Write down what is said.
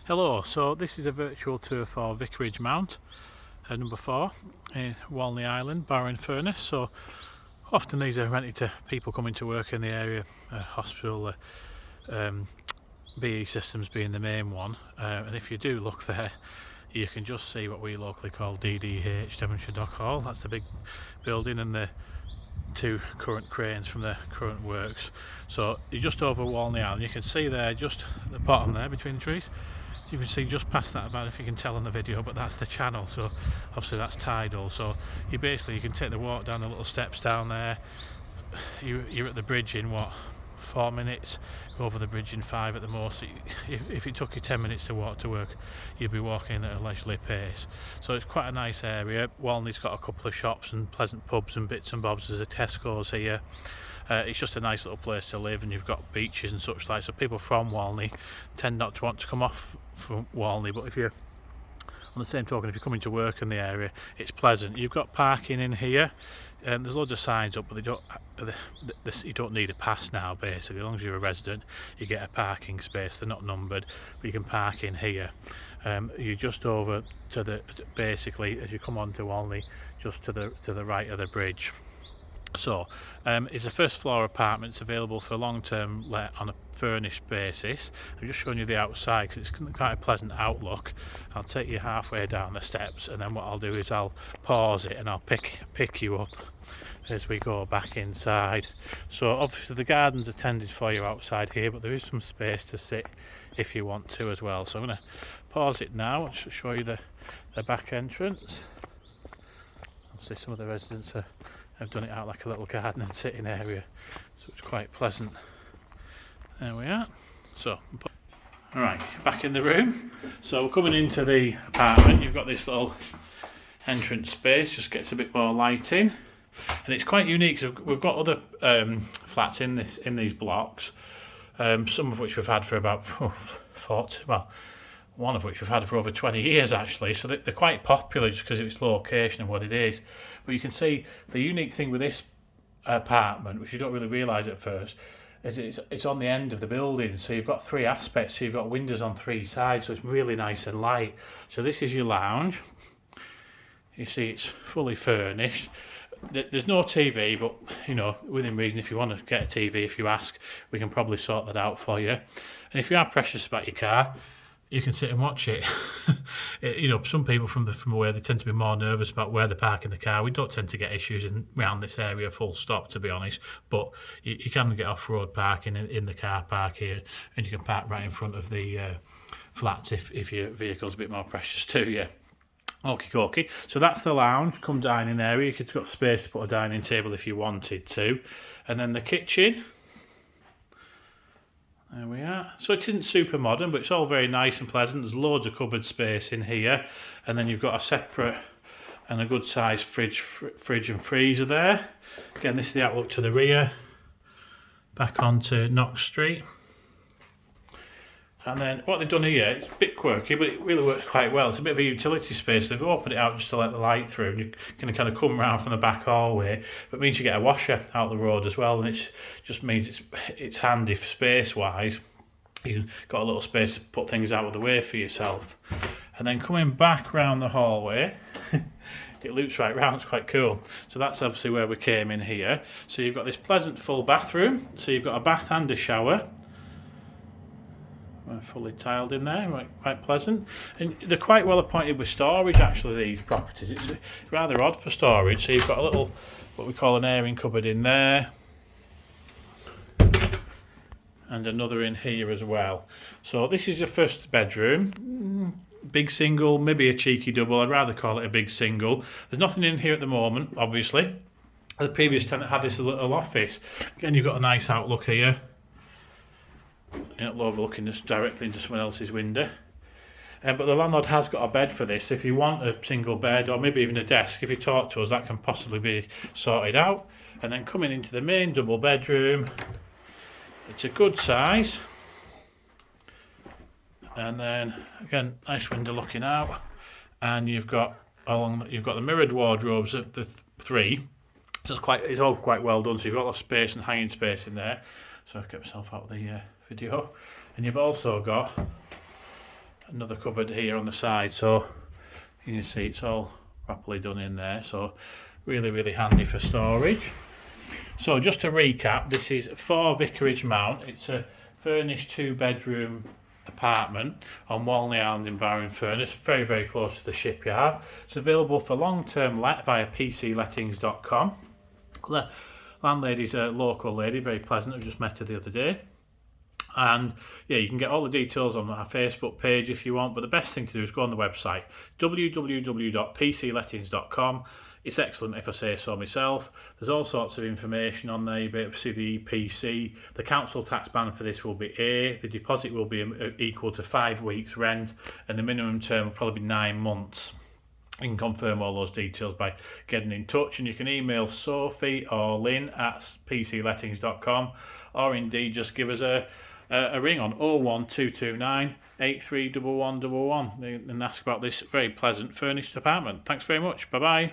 Hello, so this is a virtual tour for Vicarage Mount, number 4, in Walney Island, Barrow and Furnace. So often these are rented to people coming to work in the area, hospital, BE Systems being the main one. And if you do look there, you can just see what we locally call DDH, Devonshire Dock Hall. That's the big building and the two current cranes from the current works. So you're just over Walney Island. You can see there, just at the bottom there between the trees, you can see just past that, I don't know if you can tell on the video, but that's the channel, so obviously that's tidal. So you can take the walk down the little steps down there. You're at the bridge in what, 4 minutes, go over the bridge in 5 at the most. If it took you 10 minutes to walk to work, you'd be walking at a leisurely pace. So it's quite a nice area. Walney's got a couple of shops and pleasant pubs and bits and bobs. There's a Tesco's here. It's just a nice little place to live, and you've got beaches and such like, so people from Walney tend not to want to come off from Walney, but if you're on the same token, if you're coming to work in the area, it's pleasant. You've got parking in here, and there's loads of signs up, but you don't need a pass now. Basically, as long as you're a resident, you get a parking space. They're not numbered, but you can park in here. You're just over to the, basically as you come onto Walney, just to the right of the bridge. So it's a first floor apartment. It's available for long-term let on a furnished basis. I'm just showing you the outside because it's quite a pleasant outlook. I'll take you halfway down the steps, and then what I'll do is I'll pause it and I'll pick you up as we go back inside. So obviously the garden's attended for you outside here, but there is some space to sit if you want to as well. So I'm going to pause it now and show you the back entrance. Obviously some of the residents have done it out like a little garden and sitting area, so it's quite pleasant. There we are. So, alright, back in the room. So coming into the apartment, you've got this little entrance space, just gets a bit more lighting, and it's quite unique because we've got other flats in these blocks, some of which we've had for about 40, well, one of which we've had for over 20 years actually, so they're quite popular just because of its location and what it is. But you can see the unique thing with this apartment, which you don't really realise at first, is it's on the end of the building, so you've got 3 aspects. So you've got windows on 3 sides, so it's really nice and light. So this is your lounge. You see it's fully furnished. There's no TV, but you know, within reason, if you want to get a TV, if you ask, we can probably sort that out for you. And if you are precious about your car, you can sit and watch it. You know, some people from away, they tend to be more nervous about where they're parking the car. We don't tend to get issues around this area, full stop, to be honest. But you can get off-road parking in the car park here, and you can park right in front of the flats if your vehicle's a bit more precious to you. Okie dokie. So that's the lounge, come dining area. You could got space to put a dining table if you wanted to. And then the kitchen. There we are. So it isn't super modern, but it's all very nice and pleasant. There's loads of cupboard space in here, and then you've got a separate and a good sized fridge and freezer there. Again, this is the outlook to the rear, back onto Knox Street. And then what they've done here, it's a bit quirky, but it really works quite well. It's a bit of a utility space. They've opened it out just to let the light through, and you can kind of come round from the back hallway, but it means you get a washer out the road as well, and it just means it's handy space-wise. You've got a little space to put things out of the way for yourself. And then coming back round the hallway, it loops right round, it's quite cool. So that's obviously where we came in here. So you've got this pleasant full bathroom. So you've got a bath and a shower. Fully tiled in there, quite pleasant, and they're quite well appointed with storage actually, these properties. It's rather odd for storage. So you've got a little, what we call an airing cupboard in there, and another in here as well. So this is your first bedroom, big single, maybe a cheeky double. I'd rather call it a big single. There's nothing in here at the moment, obviously. The previous tenant had this little office. Again, you've got a nice outlook here. It'll overlooking this directly into someone else's window. But the landlord has got a bed for this. If you want a single bed, or maybe even a desk, if you talk to us, that can possibly be sorted out. And then coming into the main double bedroom, it's a good size. And then again, nice window looking out. And you've got the mirrored wardrobes of the 3. So it's all quite well done. So you've got a lot of space and hanging space in there. So I've kept myself out of the video. And you've also got another cupboard here on the side, so you can see it's all properly done in there, so really handy for storage. So just to recap, this is for Vicarage Mount. It's a furnished 2-bedroom apartment on Walney Island in Bae Barrow, Furnished, very close to the shipyard. It's available for long-term let via pclettings.com. The landlady's a local lady, very pleasant. I just met her the other day. And yeah, you can get all the details on our Facebook page if you want, but the best thing to do is go on the website www.pclettings.com. It's excellent, if I say so myself. There's all sorts of information on there. You'll be able to see the EPC. The council tax band for this will be A. The deposit will be equal to 5 weeks rent, and the minimum term will probably be 9 months. You can confirm all those details by getting in touch, and you can email Sophie or Lynn at pclettings.com, or indeed just give us a ring on 01229 831111 and ask about this very pleasant furnished apartment. Thanks very much. Bye bye.